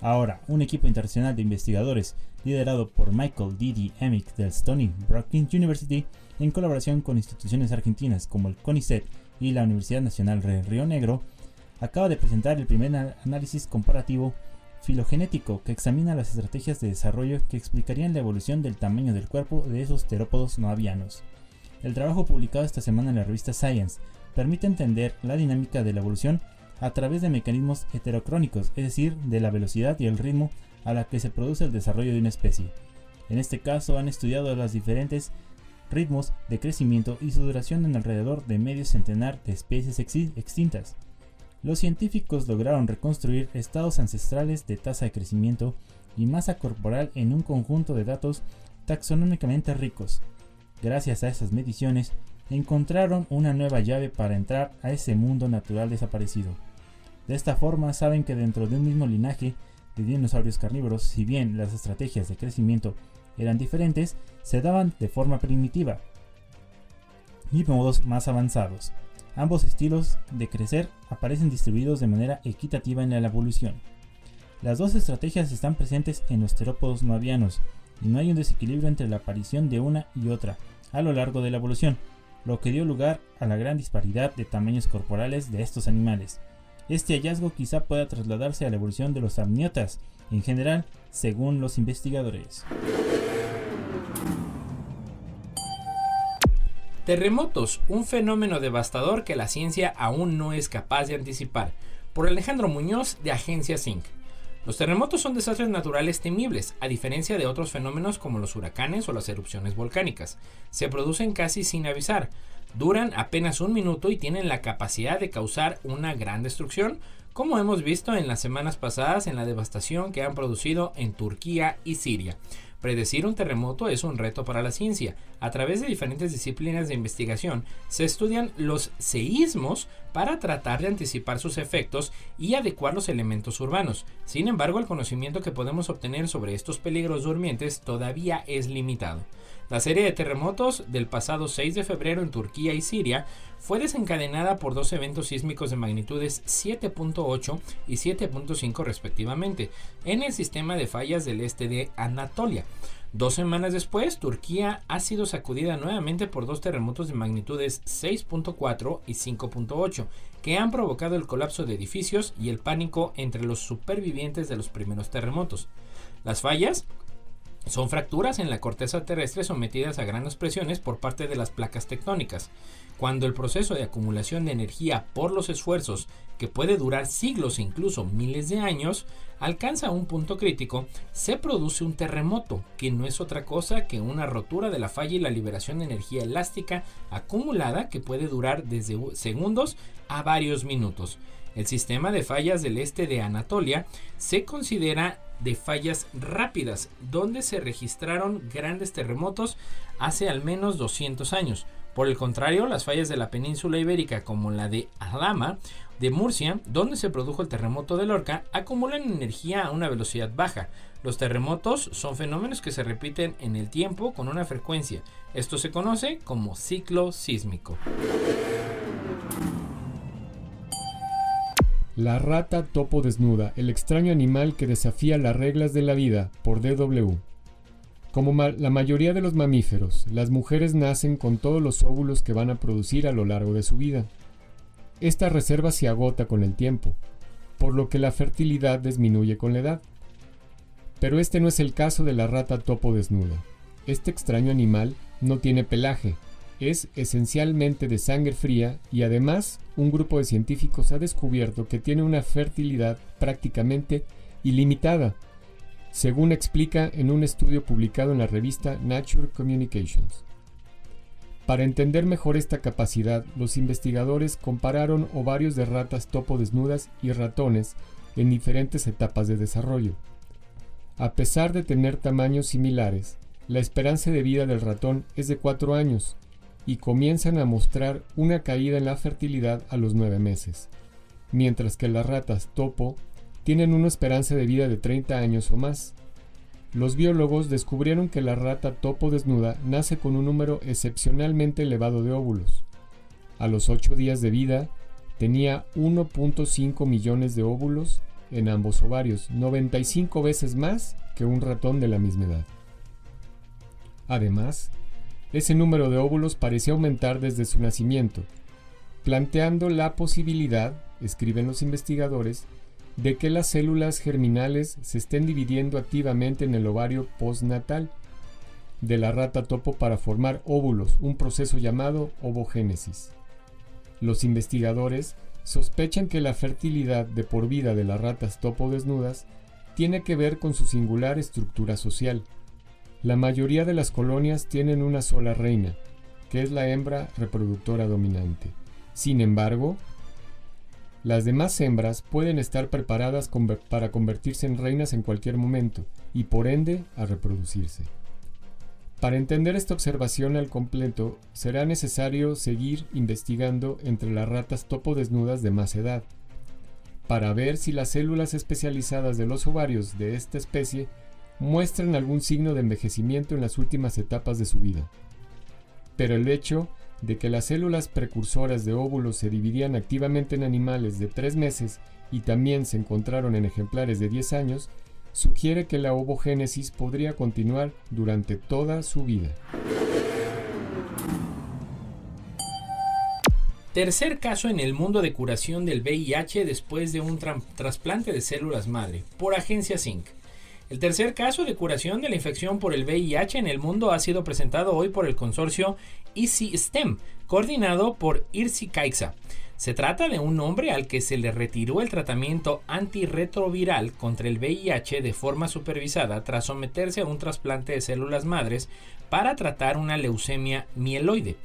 Ahora, un equipo internacional de investigadores liderado por Michael D.D. Emick del Stony Brook University, en colaboración con instituciones argentinas como el CONICET y la Universidad Nacional de Río Negro, acaba de presentar el primer análisis comparativo filogenético que examina las estrategias de desarrollo que explicarían la evolución del tamaño del cuerpo de esos terópodos no avianos. El trabajo publicado esta semana en la revista Science permite entender la dinámica de la evolución a través de mecanismos heterocrónicos, es decir, de la velocidad y el ritmo a la que se produce el desarrollo de una especie. En este caso han estudiado los diferentes ritmos de crecimiento y su duración en alrededor de medio centenar de especies extintas. Los científicos lograron reconstruir estados ancestrales de tasa de crecimiento y masa corporal en un conjunto de datos taxonómicamente ricos. Gracias a esas mediciones, encontraron una nueva llave para entrar a ese mundo natural desaparecido. De esta forma saben que dentro de un mismo linaje de dinosaurios carnívoros, si bien las estrategias de crecimiento eran diferentes, se daban de forma primitiva y modos más avanzados. Ambos estilos de crecer aparecen distribuidos de manera equitativa en la evolución. Las dos estrategias están presentes en los terópodos no avianos y no hay un desequilibrio entre la aparición de una y otra a lo largo de la evolución, lo que dio lugar a la gran disparidad de tamaños corporales de estos animales. Este hallazgo quizá pueda trasladarse a la evolución de los amniotas en general, según los investigadores. Terremotos, un fenómeno devastador que la ciencia aún no es capaz de anticipar. Por Alejandro Muñoz, de Agencia Zinc. Los terremotos son desastres naturales temibles, a diferencia de otros fenómenos como los huracanes o las erupciones volcánicas. Se producen casi sin avisar, duran apenas un minuto y tienen la capacidad de causar una gran destrucción, como hemos visto en las semanas pasadas en la devastación que han producido en Turquía y Siria. Predecir un terremoto es un reto para la ciencia. A través de diferentes disciplinas de investigación se estudian los seísmos para tratar de anticipar sus efectos y adecuar los elementos urbanos. Sin embargo, el conocimiento que podemos obtener sobre estos peligros durmientes todavía es limitado. La serie de terremotos del pasado 6 de febrero en Turquía y Siria fue desencadenada por dos eventos sísmicos de magnitudes 7.8 y 7.5 respectivamente en el sistema de fallas del este de Anatolia. 2 semanas después, Turquía ha sido sacudida nuevamente por dos terremotos de magnitudes 6.4 y 5.8 que han provocado el colapso de edificios y el pánico entre los supervivientes de los primeros terremotos. Las fallas son fracturas en la corteza terrestre sometidas a grandes presiones por parte de las placas tectónicas. Cuando el proceso de acumulación de energía por los esfuerzos, que puede durar siglos e incluso miles de años, alcanza un punto crítico, se produce un terremoto, que no es otra cosa que una rotura de la falla y la liberación de energía elástica acumulada que puede durar desde segundos a varios minutos. El sistema de fallas del este de Anatolia se considera de fallas rápidas, donde se registraron grandes terremotos hace al menos 200 años. Por el contrario, las fallas de la península ibérica, como la de Alhama de Murcia, donde se produjo el terremoto de Lorca, acumulan energía a una velocidad baja. Los terremotos son fenómenos que se repiten en el tiempo con una frecuencia. Esto se conoce como ciclo sísmico. La rata topo desnuda, el extraño animal que desafía las reglas de la vida, por D.W. Como la mayoría de los mamíferos, las mujeres nacen con todos los óvulos que van a producir a lo largo de su vida. Esta reserva se agota con el tiempo, por lo que la fertilidad disminuye con la edad. Pero este no es el caso de la rata topo desnuda. Este extraño animal no tiene pelaje, es esencialmente de sangre fría y además un grupo de científicos ha descubierto que tiene una fertilidad prácticamente ilimitada, según explica en un estudio publicado en la revista Nature Communications. Para entender mejor esta capacidad, los investigadores compararon ovarios de ratas topo desnudas y ratones en diferentes etapas de desarrollo. A pesar de tener tamaños similares, la esperanza de vida del ratón es de 4 años y comienzan a mostrar una caída en la fertilidad a los 9 meses, mientras que las ratas topo tienen una esperanza de vida de 30 años o más. Los biólogos descubrieron que la rata topo desnuda nace con un número excepcionalmente elevado de óvulos. A los 8 días de vida tenía 1.5 millones de óvulos en ambos ovarios, 95 veces más que un ratón de la misma edad. Además, ese número de óvulos parecía aumentar desde su nacimiento, planteando la posibilidad, escriben los investigadores, de que las células germinales se estén dividiendo activamente en el ovario postnatal de la rata topo para formar óvulos, un proceso llamado ovogénesis. Los investigadores sospechan que la fertilidad de por vida de las ratas topo desnudas tiene que ver con su singular estructura social. La mayoría de las colonias tienen una sola reina, que es la hembra reproductora dominante. Sin embargo, las demás hembras pueden estar preparadas para convertirse en reinas en cualquier momento y por ende a reproducirse. Para entender esta observación al completo, será necesario seguir investigando entre las ratas topo desnudas de más edad, para ver si las células especializadas de los ovarios de esta especie muestran algún signo de envejecimiento en las últimas etapas de su vida. Pero el hecho de que las células precursoras de óvulos se dividían activamente en animales de 3 meses y también se encontraron en ejemplares de 10 años, sugiere que la ovogénesis podría continuar durante toda su vida. Tercer caso en el mundo de curación del VIH después de un trasplante de células madre, por Agencia Zinc. El tercer caso de curación de la infección por el VIH en el mundo ha sido presentado hoy por el consorcio ICSTEM, coordinado por Irsi Caixa. Se trata de un hombre al que se le retiró el tratamiento antirretroviral contra el VIH de forma supervisada tras someterse a un trasplante de células madres para tratar una leucemia mieloide.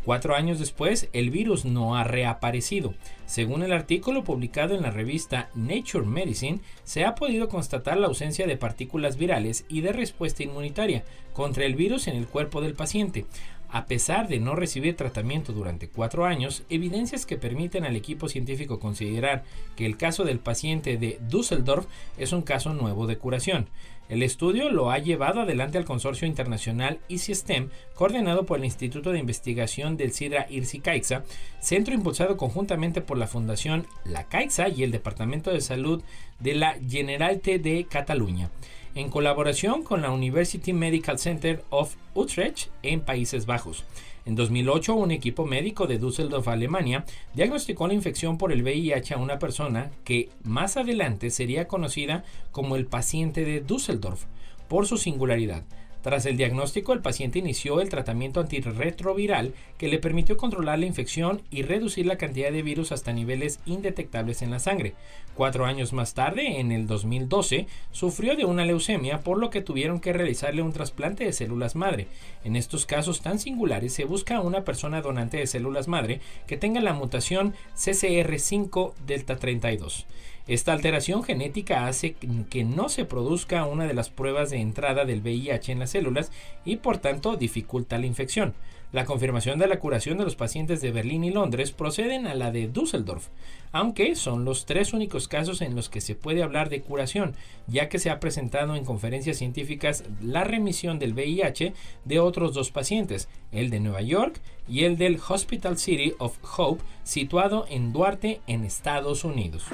4 años después, el virus no ha reaparecido. Según el artículo publicado en la revista Nature Medicine, se ha podido constatar la ausencia de partículas virales y de respuesta inmunitaria contra el virus en el cuerpo del paciente. A pesar de no recibir tratamiento durante 4 años, evidencias que permiten al equipo científico considerar que el caso del paciente de Düsseldorf es un caso nuevo de curación. El estudio lo ha llevado adelante al consorcio internacional ICSTEM, coordinado por el Instituto de Investigación del SIDA Irsi Caixa, centro impulsado conjuntamente por la Fundación La Caixa y el Departamento de Salud de la Generalitat de Cataluña, en colaboración con la University Medical Center of Utrecht en Países Bajos. En 2008, un equipo médico de Düsseldorf, Alemania, diagnosticó la infección por el VIH a una persona que más adelante sería conocida como el paciente de Düsseldorf, por su singularidad. Tras el diagnóstico, el paciente inició el tratamiento antirretroviral que le permitió controlar la infección y reducir la cantidad de virus hasta niveles indetectables en la sangre. 4 años más tarde, en el 2012, sufrió de una leucemia, por lo que tuvieron que realizarle un trasplante de células madre. En estos casos tan singulares, se busca una persona donante de células madre que tenga la mutación CCR5 delta 32. Esta alteración genética hace que no se produzca una de las pruebas de entrada del VIH en las células y por tanto dificulta la infección. La confirmación de la curación de los pacientes de Berlín y Londres proceden a la de Düsseldorf, aunque son los 3 únicos casos en los que se puede hablar de curación, ya que se ha presentado en conferencias científicas la remisión del VIH de otros 2 pacientes, el de Nueva York y el del Hospital City of Hope, situado en Duarte, en Estados Unidos.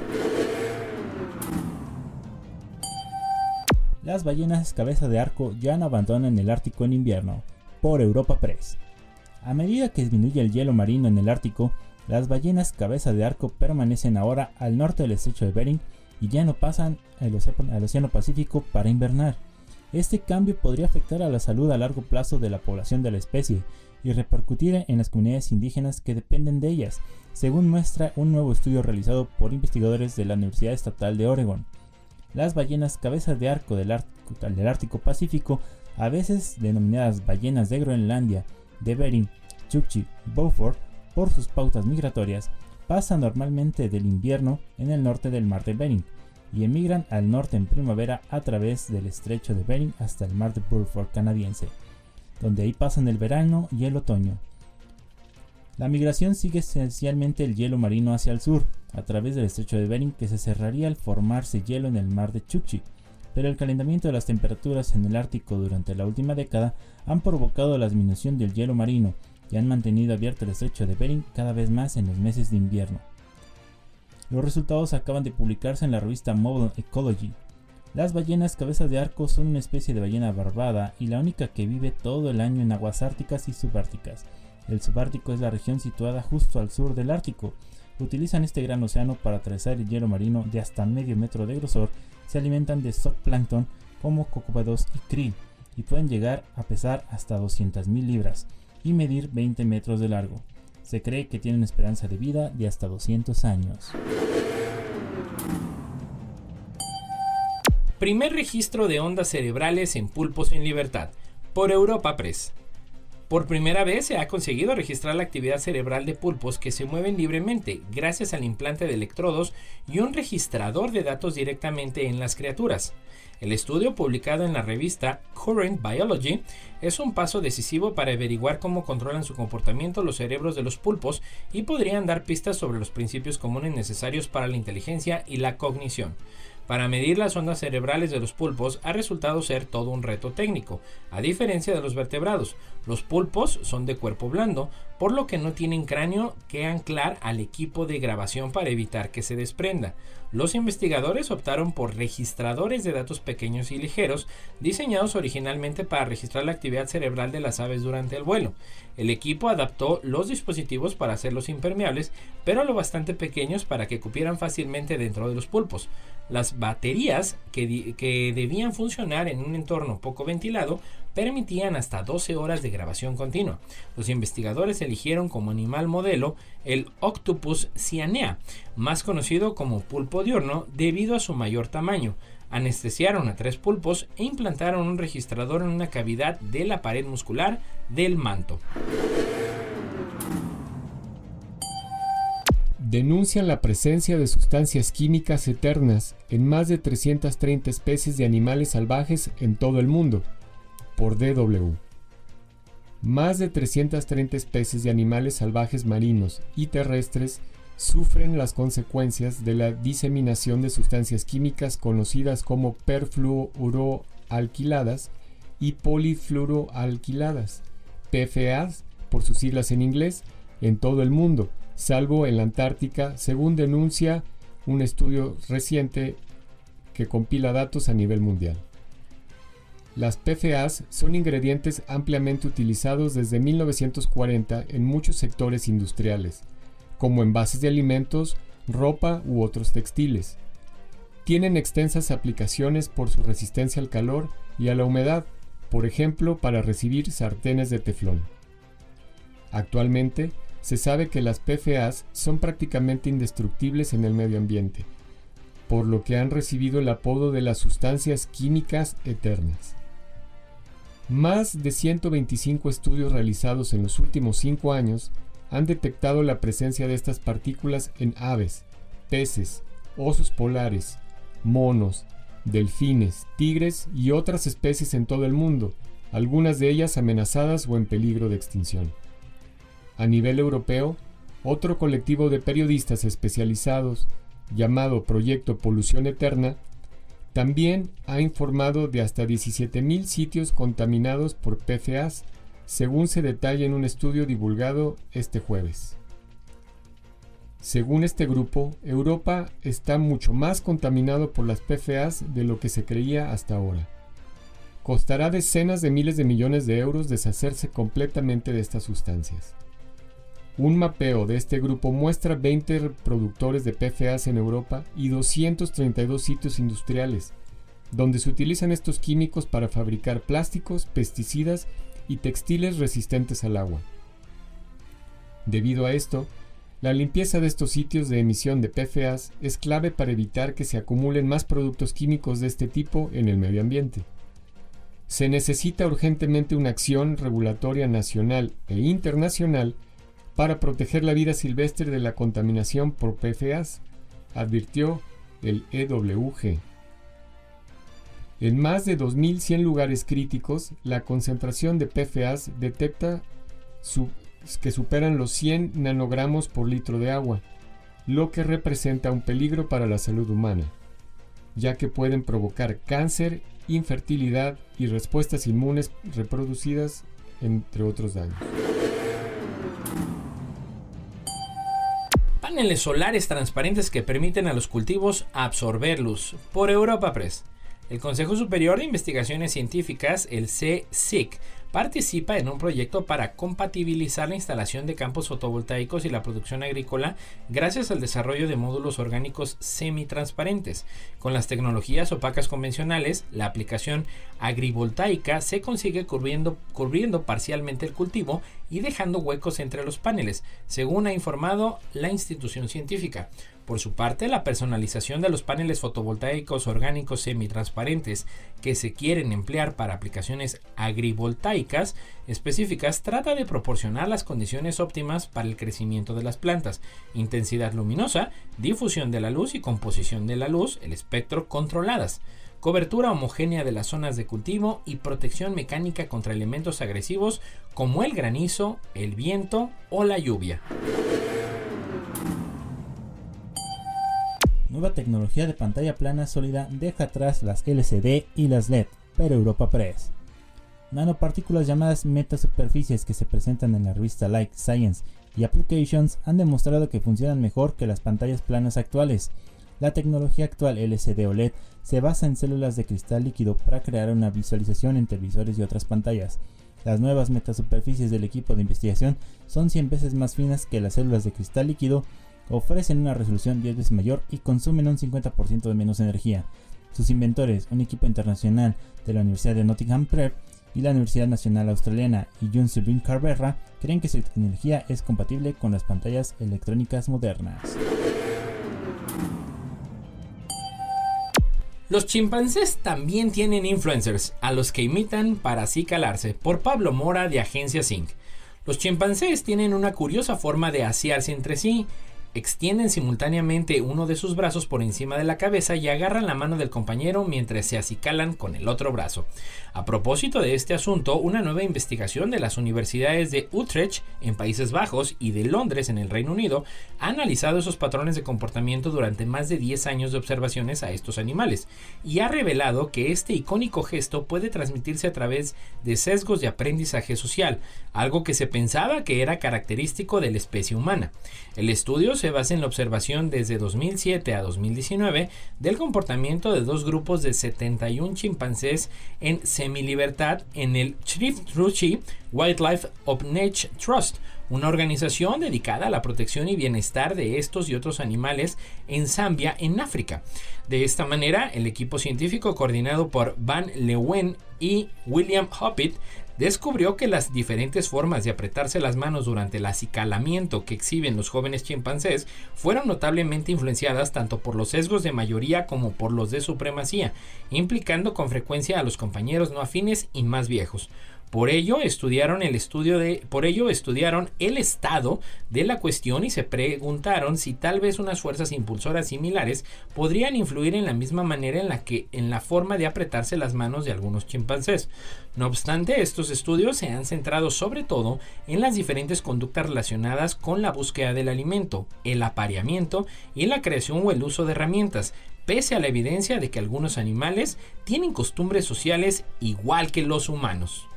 Las ballenas cabeza de arco ya no abandonan el Ártico en invierno, por Europa Press. A medida que disminuye el hielo marino en el Ártico, las ballenas cabeza de arco permanecen ahora al norte del estrecho de Bering y ya no pasan al Océano Pacífico para invernar. Este cambio podría afectar a la salud a largo plazo de la población de la especie y repercutir en las comunidades indígenas que dependen de ellas, según muestra un nuevo estudio realizado por investigadores de la Universidad Estatal de Oregon. Las ballenas cabeza de arco del Ártico Pacífico, a veces denominadas ballenas de Groenlandia, de Bering, Chukchi, Beaufort, por sus pautas migratorias, pasan normalmente del invierno en el norte del mar de Bering y emigran al norte en primavera a través del estrecho de Bering hasta el mar de Beaufort canadiense, donde ahí pasan el verano y el otoño. La migración sigue esencialmente el hielo marino hacia el sur, a través del estrecho de Bering, que se cerraría al formarse hielo en el mar de Chukchi, pero el calentamiento de las temperaturas en el Ártico durante la última década han provocado la disminución del hielo marino y han mantenido abierto el estrecho de Bering cada vez más en los meses de invierno. Los resultados acaban de publicarse en la revista Modern Ecology. Las ballenas cabeza de arco son una especie de ballena barbada y la única que vive todo el año en aguas árticas y subárticas. El subártico es la región situada justo al sur del Ártico. Utilizan este gran océano para atravesar el hielo marino de hasta medio metro de grosor. Se alimentan de zooplancton como cocópodos y krill y pueden llegar a pesar hasta 200.000 libras y medir 20 metros de largo. Se cree que tienen esperanza de vida de hasta 200 años. Primer registro de ondas cerebrales en pulpos en libertad, por Europa Press. Por primera vez se ha conseguido registrar la actividad cerebral de pulpos que se mueven libremente gracias al implante de electrodos y un registrador de datos directamente en las criaturas. El estudio, publicado en la revista Current Biology, es un paso decisivo para averiguar cómo controlan su comportamiento los cerebros de los pulpos y podrían dar pistas sobre los principios comunes necesarios para la inteligencia y la cognición. Para medir las ondas cerebrales de los pulpos ha resultado ser todo un reto técnico. A diferencia de los vertebrados, los pulpos son de cuerpo blando, por lo que no tienen cráneo que anclar al equipo de grabación para evitar que se desprenda. Los investigadores optaron por registradores de datos pequeños y ligeros, diseñados originalmente para registrar la actividad cerebral de las aves durante el vuelo. El equipo adaptó los dispositivos para hacerlos impermeables, pero lo bastante pequeños para que cupieran fácilmente dentro de los pulpos. Las baterías, que debían funcionar en un entorno poco ventilado, permitían hasta 12 horas de grabación continua. Los investigadores eligieron como animal modelo el Octopus cyanea, más conocido como pulpo diurno debido a su mayor tamaño. Anestesiaron a 3 pulpos e implantaron un registrador en una cavidad de la pared muscular del manto. Denuncian la presencia de sustancias químicas eternas en más de 330 especies de animales salvajes en todo el mundo, por DW. Más de 330 especies de animales salvajes marinos y terrestres sufren las consecuencias de la diseminación de sustancias químicas conocidas como perfluoroalquiladas y polifluoroalquiladas, PFAS por sus siglas en inglés, en todo el mundo, salvo en la Antártica, según denuncia un estudio reciente que compila datos a nivel mundial. Las PFAS son ingredientes ampliamente utilizados desde 1940 en muchos sectores industriales, como envases de alimentos, ropa u otros textiles. Tienen extensas aplicaciones por su resistencia al calor y a la humedad, por ejemplo, para recibir sartenes de teflón. Actualmente, se sabe que las PFAS son prácticamente indestructibles en el medio ambiente, por lo que han recibido el apodo de las sustancias químicas eternas. Más de 125 estudios realizados en los últimos 5 años han detectado la presencia de estas partículas en aves, peces, osos polares, monos, delfines, tigres y otras especies en todo el mundo, algunas de ellas amenazadas o en peligro de extinción. A nivel europeo, otro colectivo de periodistas especializados, llamado Proyecto Polución Eterna, también ha informado de hasta 17.000 sitios contaminados por PFAS, según se detalla en un estudio divulgado este jueves. Según este grupo, Europa está mucho más contaminado por las PFAS de lo que se creía hasta ahora. Costará decenas de miles de millones de euros deshacerse completamente de estas sustancias. Un mapeo de este grupo muestra 20 productores de PFAS en Europa y 232 sitios industriales, donde se utilizan estos químicos para fabricar plásticos, pesticidas y textiles resistentes al agua. Debido a esto, la limpieza de estos sitios de emisión de PFAS es clave para evitar que se acumulen más productos químicos de este tipo en el medio ambiente. Se necesita urgentemente una acción regulatoria nacional e internacional para proteger la vida silvestre de la contaminación por PFAS, advirtió el EWG. En más de 2.100 lugares críticos, la concentración de PFAS detecta que superan los 100 nanogramos por litro de agua, lo que representa un peligro para la salud humana, ya que pueden provocar cáncer, infertilidad y respuestas inmunes reproducidas, entre otros daños. Paneles solares transparentes que permiten a los cultivos absorber luz. Por Europa Press. El Consejo Superior de Investigaciones Científicas, el CSIC, participa en un proyecto para compatibilizar la instalación de campos fotovoltaicos y la producción agrícola gracias al desarrollo de módulos orgánicos semitransparentes. Con las tecnologías opacas convencionales, la aplicación agrivoltaica se consigue cubriendo parcialmente el cultivo y dejando huecos entre los paneles, según ha informado la institución científica. Por su parte, la personalización de los paneles fotovoltaicos orgánicos semitransparentes que se quieren emplear para aplicaciones agrivoltaicas específicas trata de proporcionar las condiciones óptimas para el crecimiento de las plantas, intensidad luminosa, difusión de la luz y composición de la luz, el espectro controladas, cobertura homogénea de las zonas de cultivo y protección mecánica contra elementos agresivos como el granizo, el viento o la lluvia. Nueva tecnología de pantalla plana sólida deja atrás las LCD y las LED, pero Europa Press. Nanopartículas llamadas metasuperficies que se presentan en la revista Life Science y Applications han demostrado que funcionan mejor que las pantallas planas actuales. La tecnología actual LCD o LED se basa en células de cristal líquido para crear una visualización en televisores y otras pantallas. Las nuevas metasuperficies del equipo de investigación son 100 veces más finas que las células de cristal líquido, ofrecen una resolución 10 veces mayor y consumen un 50% de menos energía. Sus inventores, un equipo internacional de la Universidad de Nottingham Prep y la Universidad Nacional Australiana y Johnson Canberra, creen que su tecnología es compatible con las pantallas electrónicas modernas. Los chimpancés también tienen influencers, a los que imitan para así calarse. Por Pablo Mora, de Agencia Sync. Los chimpancés tienen una curiosa forma de asearse entre sí. Extienden simultáneamente uno de sus brazos por encima de la cabeza y agarran la mano del compañero mientras se acicalan con el otro brazo. A propósito de este asunto, una nueva investigación de las universidades de Utrecht en Países Bajos y de Londres en el Reino Unido ha analizado esos patrones de comportamiento durante más de 10 años de observaciones a estos animales y ha revelado que este icónico gesto puede transmitirse a través de sesgos de aprendizaje social, algo que se pensaba que era característico de la especie humana. El estudio se basa en la observación desde 2007 a 2019 del comportamiento de dos grupos de 71 chimpancés en semilibertad en el Shrifrushi Wildlife of Nature Trust, una organización dedicada a la protección y bienestar de estos y otros animales en Zambia, en África. De esta manera, el equipo científico coordinado por Van Leeuwen y William Hoppit descubrió que las diferentes formas de apretarse las manos durante el acicalamiento que exhiben los jóvenes chimpancés fueron notablemente influenciadas tanto por los sesgos de mayoría como por los de supremacía, implicando con frecuencia a los compañeros no afines y más viejos. Por ello estudiaron el estado de la cuestión y se preguntaron si tal vez unas fuerzas impulsoras similares podrían influir en la misma manera en la forma de apretarse las manos de algunos chimpancés. No obstante, estos estudios se han centrado sobre todo en las diferentes conductas relacionadas con la búsqueda del alimento, el apareamiento y la creación o el uso de herramientas, pese a la evidencia de que algunos animales tienen costumbres sociales igual que los humanos.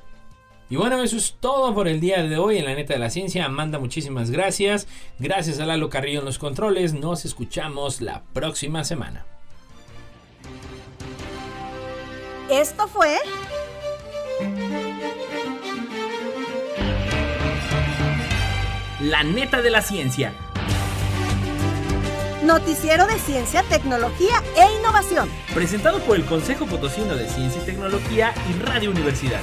Y bueno, eso es todo por el día de hoy en La Neta de la Ciencia. Amanda, muchísimas gracias. Gracias a Lalo Carrillo en los controles. Nos escuchamos la próxima semana. Esto fue La Neta de la Ciencia. Noticiero de Ciencia, Tecnología e Innovación. Presentado por el Consejo Potosino de Ciencia y Tecnología y Radio Universidad.